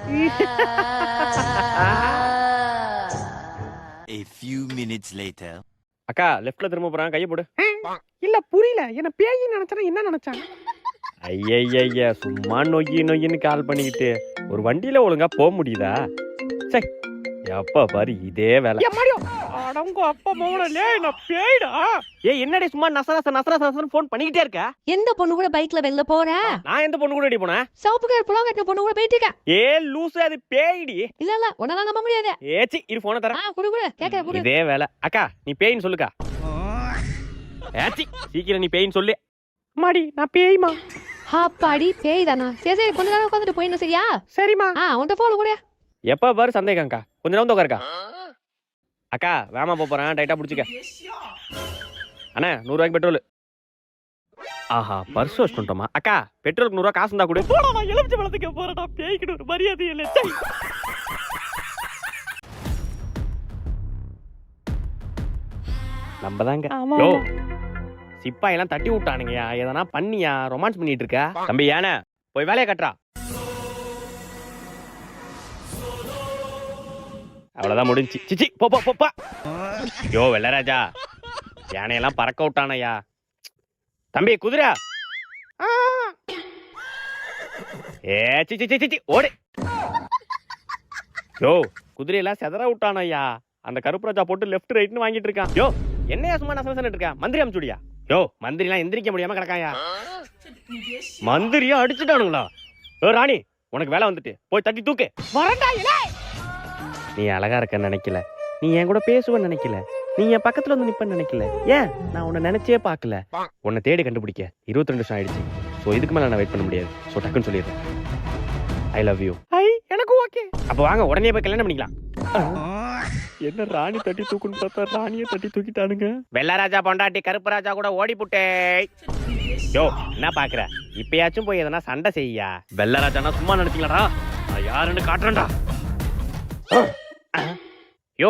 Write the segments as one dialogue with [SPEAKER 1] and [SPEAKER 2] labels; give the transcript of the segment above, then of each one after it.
[SPEAKER 1] A few minutes later.
[SPEAKER 2] அக்கா லெஃப்ட்ல திரும்ப போறான், கையை போடு.
[SPEAKER 3] இல்ல புரியல, என்ன பேயின்னு நினைச்சா என்ன நினைச்சாங்க?
[SPEAKER 2] ஐயா சும்மா நொய்யின்னு கால் பண்ணிக்கிட்டு ஒரு வண்டியில ஒழுங்கா போக முடியுதா? சரி எப்ப பாரு இதே வேலை.
[SPEAKER 3] அடங்க அப்பா மோனலே நான் பேய்டா.
[SPEAKER 2] ஏய் என்னடி சும்மா நசரசன்னு ஃபோன் பண்ணிக்கிட்டே இருக்க?
[SPEAKER 4] எந்த பொண்ணு கூட பைக்ல வெளில போற?
[SPEAKER 2] நான் எந்த பொண்ணு கூட போனேன்?
[SPEAKER 4] சவுப்பு கலர் புலா கட்டின பொண்ணு கூட போயிட்டு இருக்க.
[SPEAKER 2] ஏ லூசு, அது பேய்டி.
[SPEAKER 4] இல்ல உன்னதான் நம்ப முடியாது.
[SPEAKER 2] ஏச்சி இரு போனை தரேன்.
[SPEAKER 4] குடு கேக்க குடு.
[SPEAKER 2] இதே வேலை. அக்கா நீ பேயின்னு சொல்லுக்கா. ஏச்சி சீக்கிரம் நீ பேயின்னு சொல்லு.
[SPEAKER 3] மாடி நான் பேய்மா.
[SPEAKER 4] அப்பாடி பேய் தானா? சரி கொஞ்ச நேரம் உட்காந்துட்டு போயிடணும் சரியா?
[SPEAKER 3] சரிம்மா.
[SPEAKER 4] உன்கிட்ட போன் கூட.
[SPEAKER 2] எப்ப பாரு சந்தேகம்க்கா, கொஞ்ச நேரம் உட்காருக்கா. அக்கா வேமா போறேன், டைட்டா புடிச்சுக்க. அண்ணா 100 ரூபாய்க்கு பெட்ரோல். ஆஹா பர்ஸ் வச்சுட்டோமா. அக்கா பெட்ரோலுக்கு 100 ரூபாய் காசு இருந்தா கூட.
[SPEAKER 3] போடா நான் எலுமிச்சை பழத்துக்கு போறேன்டா, பேய்க்கிட்டு ஒரு மரியாதை இல்ல.
[SPEAKER 2] நம்பதாங்க. யோ சிப்பா எல்லாம் தட்டி விட்டானுங்கயா, எதனா பண்ணியா ரொமான்ஸ் பண்ணிட்டு இருக்க? தம்பி ஏன போய் வேலையை கட்டுறா. அவ்வளவுதான் முடிஞ்சு. சிச்சி போப்பா. யோ வெள்ளராஜா யானையெல்லாம் பறக்க விட்டானையா. தம்பி குதிரை. ஏ சிச்சி ஓடு. யோ குதிரையெல்லாம் செதற விட்டானையா. அந்த கருப்பு ராஜா போட்டு லெஃப்ட் ரைட்னு வாங்கிட்டு இருக்கான். யோ என்னையா சும்மா நசனசன்னு இருக்கா? மந்திரி அமுச்சுடியா? யோ மந்திரி எல்லாம் எந்திரிக்க முடியாம கிடக்காயா. மந்திரியா அடிச்சுட்டானுங்களா? யோ ராணி உனக்கு வேலை வந்துட்டு, போய் தட்டி தூக்கு. நீ அழகா இருக்க நினைக்கல, நீ என் கூட பேசுவன்னு நினைக்கல, நீ என் பக்கத்துல வந்து நிப்பன்னு நினைக்கல. ஏன் நான் உன்னை நினைச்சே பாக்கல. உன்னை தேடி கண்டுபிடிக்க 22 வருஷம் ஆயிடுச்சு. சோ இதுக்கு மேல நான் வெயிட் பண்ண முடியாது. சோ டக்குன்னு சொல்லிடுறேன், ஐ லவ் யூ.
[SPEAKER 3] எனக்கு ஓகே.
[SPEAKER 2] அப்ப வாங்க உடனே போய் கல்யாணம் பண்ணிக்கலாம். என்ன ராணி தட்டி தூக்குன்னு பார்த்தா ராணியை தட்டி தூக்கிட்டானுங்க. வெள்ளராஜா பொண்டாட்டி கருப்பு ராஜா கூட ஓடி புட்டே. யோ என்ன பாக்குற? இப்பயாச்சும் போய் எதனா சண்டை செய்யா. வெள்ளராஜானா சும்மா நினைச்சீங்களாடா, நான் யாருன்னு காட்டுறேன்டா. யோ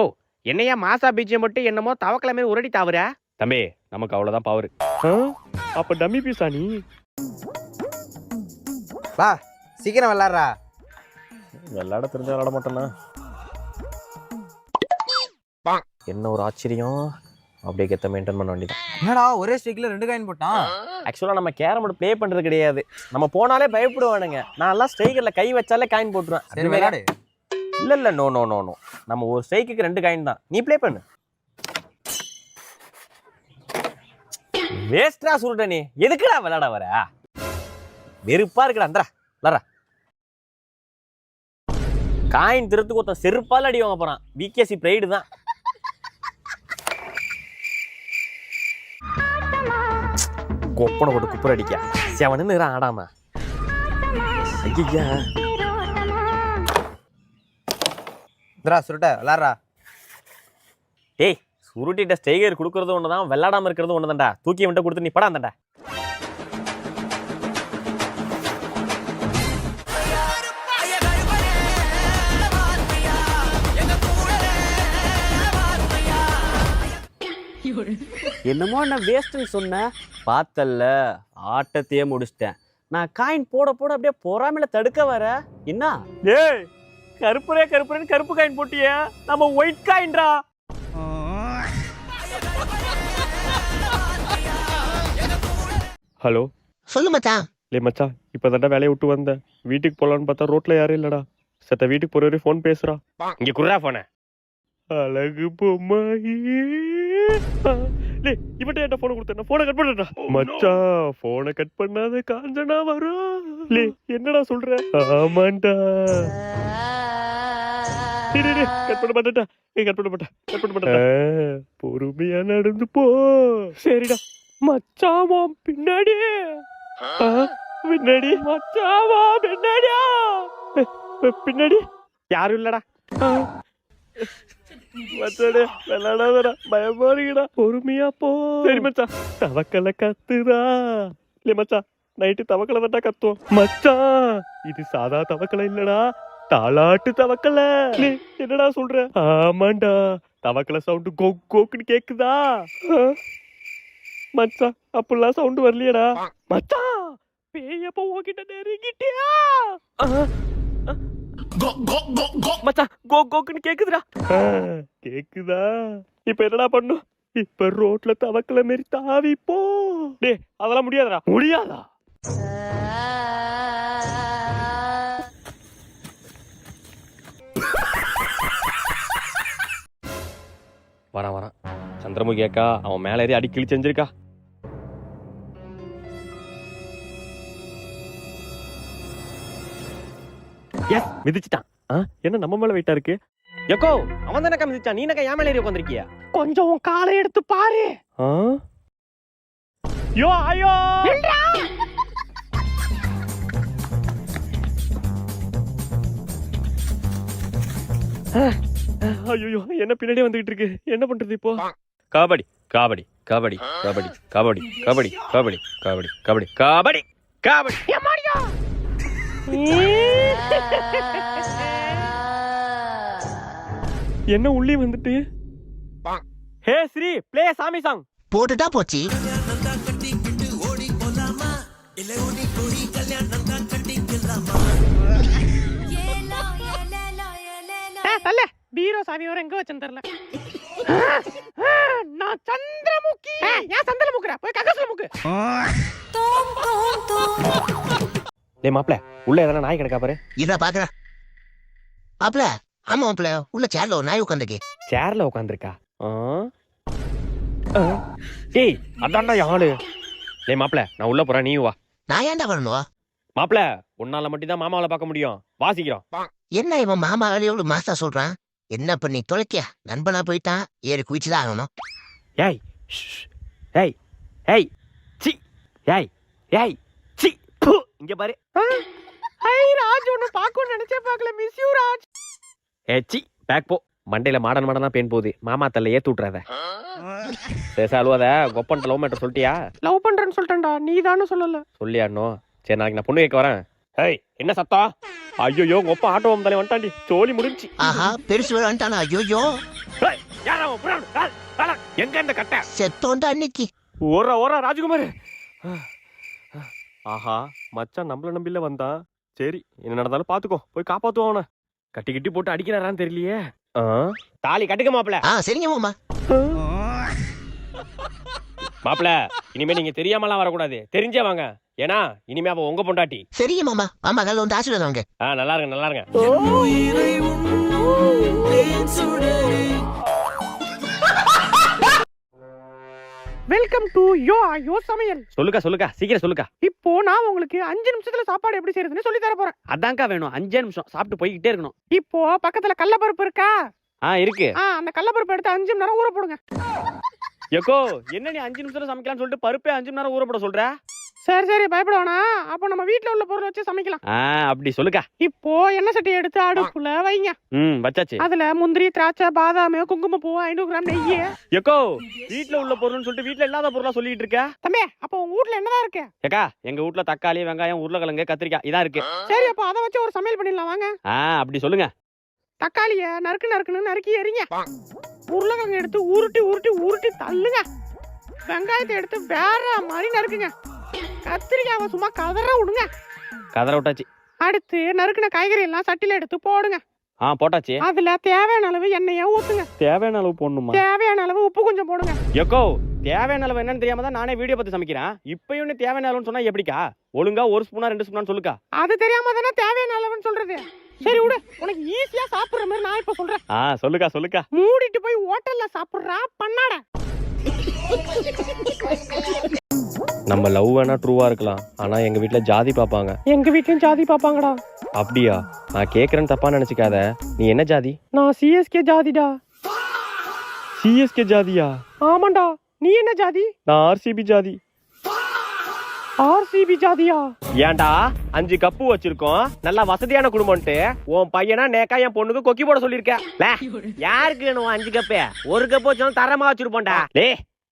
[SPEAKER 2] என்னையா மாசா பீஜம் மட்டும் என்னமோ தவக்கலமே உரடி தாவுற? தம்பி நமக்கு அவ்வளவுதான் பவர். அப்ப டம்மி பீஸா நீ?
[SPEAKER 5] வா சீக்கிரம் விளாடுறா.
[SPEAKER 2] விளாட தெரிஞ்ச விளாட மாட்டேன்னா என்ன ஒரு ஆச்சரியம். அப்படியே கெத்த மெயின்டைன் பண்ண வேண்டியதான்.
[SPEAKER 5] என்னடா ஒரே ஸ்ட்ரைக்ல 2 காயின் போட்டான்?
[SPEAKER 2] ஆக்சுவலா நம்ம கேரம் போர்டு ப்ளே பண்றது கிடையாது. நம்ம போனாலே பயப்படுவானுங்க. நான் எல்லாம் ஸ்ட்ரைக்கர்ல கை வச்சாலே காயின் போட்டுருவேன்.
[SPEAKER 5] சரி விளையாடு.
[SPEAKER 2] இல்ல நோ நம்ம ஒரு ஸ்ட்ரைக்குக்கு 2 காயின் தான். நீ ப்ளே பண்ணு. வேஸ்டா சுருட்ட நீ எதுக்குடா விளையாட வர? வெறுப்பா இருக்குடா. அந்தரா விளாடுறா. காயின் திருத்துக்கு ஒருத்தன் செருப்பால் அடி வாங்க போறான். பிகேசி பிரைடு தான். கொப்பனை போட்டு குப்புற அடிக்க செவனு ஆடாம. ஐயா
[SPEAKER 5] சுருட்ட விளாடுறா.
[SPEAKER 2] ஏய் சுருட்டிட்ட ஸ்டைகர் கொடுக்கறது ஒண்ணுதான், விளையாடாம இருக்கிறது ஒண்ணுதான்டா. தூக்கி விட்ட கொடுத்து நீ படம் தான்டா. என்னமோ நான் வேஸ்ட்னு சொன்னேன், பார்த்தல்ல ஆட்டத்தையே முடிச்சிட்டேன். நான் காயின் போட அப்படியே பொறாமையில தடுக்க வர என்ன? ஏய் கருப்புரேன்னு கருப்பு காயின் போட்டியே, நம்ம ஒயிட் காயின்டா. ஹலோ
[SPEAKER 6] சொல்லு மச்சான்.
[SPEAKER 2] லே மச்சான் இப்பதான்டா வேலையை விட்டு வந்தேன். வீட்டுக்கு போலான்னு பார்த்தா ரோட்ல யாரும் இல்லடா. சத்த வீட்டுக்கு போற வரையும் போன் பேசுறா. இங்க குர்ரா போன. அழகு பொம்மாயி. இவட்ட என்ன போன கொடுத்தேன், போனை கட் பண்ணா. மச்சான் போனை கட் பண்ணாத காஞ்சனா வரும். லே என்னடா சொல்ற? ஆமாண்டா. கட் பண்ண மாட்டேன். பொறுமையா நடந்து போ. சரிடா மச்சாவா பின்னாடி மச்சாவா பின்னாடி யாரும் இல்லடா. மச்சாடே விளையாடாதடா, பயமா இருக்குடா. பொறுமையா போ. சரி மச்சான். தவக்கலை கத்துதா? இல்ல மச்சான் நைட்டு தவக்கலை தான்டா கத்துவோம். மச்சான் இது சாதா தவக்கலை இல்லடா, தாலாட்டு தவக்கலை. என்னடா சொல்ற? ஆமாண்டா, தவக்கலை சவுண்டு கோக்குன்னு கேக்குதா? மச்சான் அப்படிலாம் சவுண்டு வரலையடா. மச்சான் பேயப்ப உன்கிட்ட நெருங்கிட்டியா? மச்சான் கோ கோக்குன்னு கேக்குதுடா. கேக்குதா? இப்ப என்னடா பண்ணும்? இப்ப ரோட்ல தவக்கல மாரி தாவி போ. டேய் அதெல்லாம் முடியாதுடா. முடியாதா? வரான் சந்திரமுகி அக்கா அவன் மேல ஏறி அடி கிழி செஞ்சிருக்கா. எஸ் மிதிச்சிட்டான். என்ன நம்ம மேல வெயிட்டா இருக்கு? எக்கோ அவன் தானக்கா மிதிச்சான். நீ என்னக்கா என் மேல ஏறி உட்காந்துருக்கிய?
[SPEAKER 3] கொஞ்சம் உன் காலை எடுத்து பாரு.
[SPEAKER 2] யோ ஐயோ ஐயோ என்ன பின்னாடி வந்துகிட்டு இருக்கு. என்ன பண்றது இப்போ? கபடி கபடி கபடி கபடி கபடி கபடி கபடி கபடி கபடி கபடி கபடி. என்ன உள்ளே வந்துட்டு? ஹே ஸ்ரீ ப்ளே சாமி சாங்.
[SPEAKER 6] போட்டுட்டா போச்சு.
[SPEAKER 3] தல்ல பீரோ சாவி வர எங்க வச்சேன்னு தெரியல. நான் சந்திரமுகி. ஏன் சந்திரமுக்குற? போய் கக்கஸ்ல முக்கு.
[SPEAKER 2] டேய் மாப்ள உள்ள எதனா நாய் கிடக்கா பாரு.
[SPEAKER 6] இத பாக்குறேன். மாப்ள ஆமா மாப்ள உள்ள சேர்ல ஒரு நாய் உட்காந்துருக்கு.
[SPEAKER 2] சேர்ல உட்காந்துருக்கா? டேய் அதான்டா யாழு. டேய் மாப்ள நான் உள்ள போறேன், நீ வா.
[SPEAKER 6] நான் ஏன்டா வரணும்?
[SPEAKER 2] மாப்ள உன்னால மட்டும் தான் மாமாவை பார்க்க முடியும். வாசிக்கிறோம்.
[SPEAKER 6] என்ன இவன் மாமா எவ்வளவு மாஸ்டா சொல்றான்? என்ன பண்ணி தொலைக்கியா? நண்பனா போயிட்டான், ஏறி குதிச்சுதான் ஆகணும்.
[SPEAKER 2] ஏய் ஏய் ஏய் சி ஏய் ஏய் சி இங்க பாரு.
[SPEAKER 3] ஹை ராஜ் உன்னை பார்க்கணும்னு நினைச்சே பார்க்கல. Miss you Raj.
[SPEAKER 2] சி பேக் போ. மண்டையில மாடனா பேன் போகுது. மாமா தல்ல ஏத்து விட்டுறாத. சேசா அழுவாத. கொப்பன்ட்ட லவ் மேட்டர் சொல்லிட்டியா?
[SPEAKER 3] லவ் பண்றேன்னு சொல்லிட்டேன்டா, நீ தானே சொல்லல.
[SPEAKER 2] சொல்லியாடணும். சரி நாளைக்கு நான் பொண்ணு கேட்க வரேன். ஏய் என்ன சத்தம்? ஐயோ உங்க அப்பா ஆட்டோ வந்தாலே வந்துட்டாண்டி. சோலி முடிஞ்சு.
[SPEAKER 6] ஆஹா பெருசு வந்துட்டானா? ஐயோ
[SPEAKER 2] எங்க இந்த கட்ட
[SPEAKER 6] செத்தோண்டா அன்னைக்கு.
[SPEAKER 2] ஓரா ராஜகுமார். ஆஹா மச்சான் நம்மள நம்பில வந்தான். சரி என்ன நடந்தாலும் பாத்துக்கோ. போய் காப்பாத்துவோம் அவனை. கட்டி போட்டு அடிக்கிறாரான்னு தெரியலையே. தாலி கட்டுக்க மாப்ள.
[SPEAKER 6] சரிங்க மாமா.
[SPEAKER 2] மாப்ள இனிமே நீங்க தெரியாமலாம் வரக்கூடாது. தெரிஞ்சே வாங்க. ஏன்னா இனிமே அவ உங்க பொண்டாட்டி.
[SPEAKER 6] சரிங்க மாமா. மாமா நல்ல வந்து ஆசீர்வாதம் வாங்க.
[SPEAKER 2] நல்லா இருங்க.
[SPEAKER 3] வெல்கம் டு யோ சமையல்.
[SPEAKER 2] சொல்லுக்கா சீக்கிரம் சொல்லுக்கா.
[SPEAKER 3] இப்போ நான் உங்களுக்கு 5 நிமிஷத்துல சாப்பாடு எப்படி செய்யறதுன்னு சொல்லி தர போறேன்.
[SPEAKER 2] அதான்க்கா வேணும். 5 நிமிஷம் சாப்பிட்டு போய்கிட்டே இருக்கணும்.
[SPEAKER 3] இப்போ பக்கத்துல கடலப்பருப்பு இருக்கா?
[SPEAKER 2] இருக்கு.
[SPEAKER 3] அந்த கடலப்பருப்பு எடுத்து 5 மணி நேரம் ஊற போடுங்க.
[SPEAKER 2] எக்கோ என்ன நீ 5 நிமிஷத்துல சமைக்கலாம்னு சொல்லிட்டு பருப்பே 5 மணி நேரம் ஊற போட சொல்ற?
[SPEAKER 3] சரி பயப்பட வேணாம். அப்போ நம்ம வீட்ல உள்ள பொருள் வச்சு சமைக்கலாம்.
[SPEAKER 2] அப்படி சொல்லுக்கா.
[SPEAKER 3] இப்போ எண்ணெய் சட்டி எடுத்து அடுப்புல வைங்க.
[SPEAKER 2] வச்சாச்சு.
[SPEAKER 3] அதுல முந்திரி, திராட்சை, பாதாம், குங்குமப்பூ, 500 கிராம் நெய்.
[SPEAKER 2] எக்கோ வீட்ல உள்ள பொருள்னு சொல்லிட்டு வீட்ல இல்லாத பொருளா சொல்லிட்டு இருக்க?
[SPEAKER 3] தம்பி அப்ப உங்க வீட்ல என்னதான் இருக்கு?
[SPEAKER 2] ஏக்கா எங்க வீட்ல தக்காளி, வெங்காயம், உருளைக்கிழங்கு, கத்திரிக்காய் இதான் இருக்கு.
[SPEAKER 3] சரி அப்ப அத வச்சு ஒரு சமையல் பண்ணிடலாம் வாங்க.
[SPEAKER 2] அப்படி சொல்லுங்க.
[SPEAKER 3] தக்காளிய நறுக்குன்னு நறுக்கி எறிங்க. உருளைக்கிழங்கு எடுத்து உருட்டி தள்ளுங்க. வெங்காயத்தை எடுத்து வேற மாதிரி நறுக்குங்க. கத்திரிக்காவை சும்மா கதற விடுங்க.
[SPEAKER 2] கதற விட்டாச்சு.
[SPEAKER 3] அடுத்து நறுக்குன காய்கறி எல்லாம் சட்டில எடுத்து போடுங்க.
[SPEAKER 2] போட்டாச்சு.
[SPEAKER 3] அதுல தேவையான அளவு எண்ணெயை ஊத்துங்க.
[SPEAKER 2] தேவையான அளவு போடணுமா?
[SPEAKER 3] தேவையான அளவு உப்பு கொஞ்சம் போடுங்க.
[SPEAKER 2] எக்கோ தேவையான அளவு என்னன்னு தெரியாம தான் நானே வீடியோ பார்த்து சமைக்கிறேன். இப்பயும் தேவையான அளவுன்னு சொன்னா எப்படிக்கா? ஒழுங்கா 1 ஸ்பூனா 2 ஸ்பூனான்னு சொல்லுக்கா.
[SPEAKER 3] அது தெரியாம தானே தேவையான அளவுன்னு சொல்றது. சரி விடு, உனக்கு ஈஸியா சாப்பிடுற மாதிரி நான் இப்ப சொல்றேன்.
[SPEAKER 2] சொல்லுக்கா.
[SPEAKER 3] மூடிட்டு போய் ஹோட்டல்ல சாப்பிடுறா பண்ணாட.
[SPEAKER 2] நம்ம லவ் வேணா ட்ரூவா இருக்கலாம். ஆனா எங்க வீட்ல ஜாதி பாப்பாங்க.
[SPEAKER 3] எங்க வீட்லயும் ஜாதி பாப்பாங்கடா.
[SPEAKER 2] அப்படியா? நான் கேக்குறேன்னு தப்பா நினைச்சுக்காத. நீ என்ன ஜாதி?
[SPEAKER 3] நான் சிஎஸ்கே ஜாதிடா.
[SPEAKER 2] சிஎஸ்கே ஜாதியா?
[SPEAKER 3] ஆமாண்டா. நீ என்ன ஜாதி?
[SPEAKER 2] நான் ஆர்சிபி ஜாதி.
[SPEAKER 3] ஆர்சிபி ஜாதியா?
[SPEAKER 2] ஏன்டா 5 கப்பு வச்சிருக்கோம், நல்லா வசதியான குடும்பம்ட்டு உன் பையனா நேக்கா என் பொண்ணுக்கு கொக்கி போட சொல்லிருக்க. யாருக்கு வேணும் 5 கப்பு? 1 கப்பு வச்சாலும் தரமா வச்சிருப்போம்டா.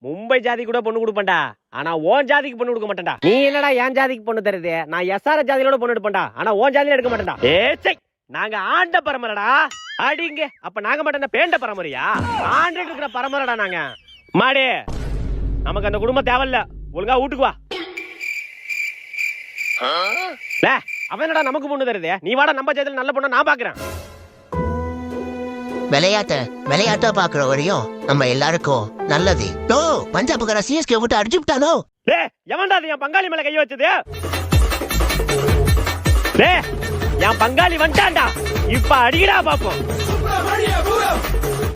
[SPEAKER 2] மும்பை ஜாதி கூட பொண்ணு கொடுப்பேன்டா. ஆனா ஓன் ஜாதிக்கு பொண்ணு கொடுக்க மாட்டேன்டா. நீ என்னடா என் ஜாதிக்கு பொண்ணு தருது? நான் எஸ்ஆர் ஜாதியோட பொண்ணு எடுப்பேன்டா. ஆனா ஓன் ஜாதியில எடுக்க மாட்டேன்டா. நாங்க ஆண்ட பரம்பரைடா. அடிங்க. அப்ப நாங்க மட்டும் பேண்ட பரம்பரையா? ஆண்டு இருக்கிற பரம்பரைடா நாங்க. மாடே நமக்கு அந்த குடும்பம் தேவையில்ல. ஒழுங்கா வீட்டுக்கு வா. அவனடா நமக்கு பொண்ணு தருதே. நீ வாடா நம்ம ஜெயத்துல நல்ல பொண்ணை நான் பாக்குறேன்.
[SPEAKER 6] விளையாட்டா பாக்குற வரையும் நம்ம எல்லாருக்கும் நல்லது. ஓ பஞ்சாப்கார சிஎஸ்கே விட்டு அடிச்சுட்டானோ.
[SPEAKER 2] டேய் எவன்டா அது என் பங்காளி மேல கை வச்சது? டேய் என் பங்காளி வந்துட்டான்டா. இப்ப அடிக்கடா பாப்போம்.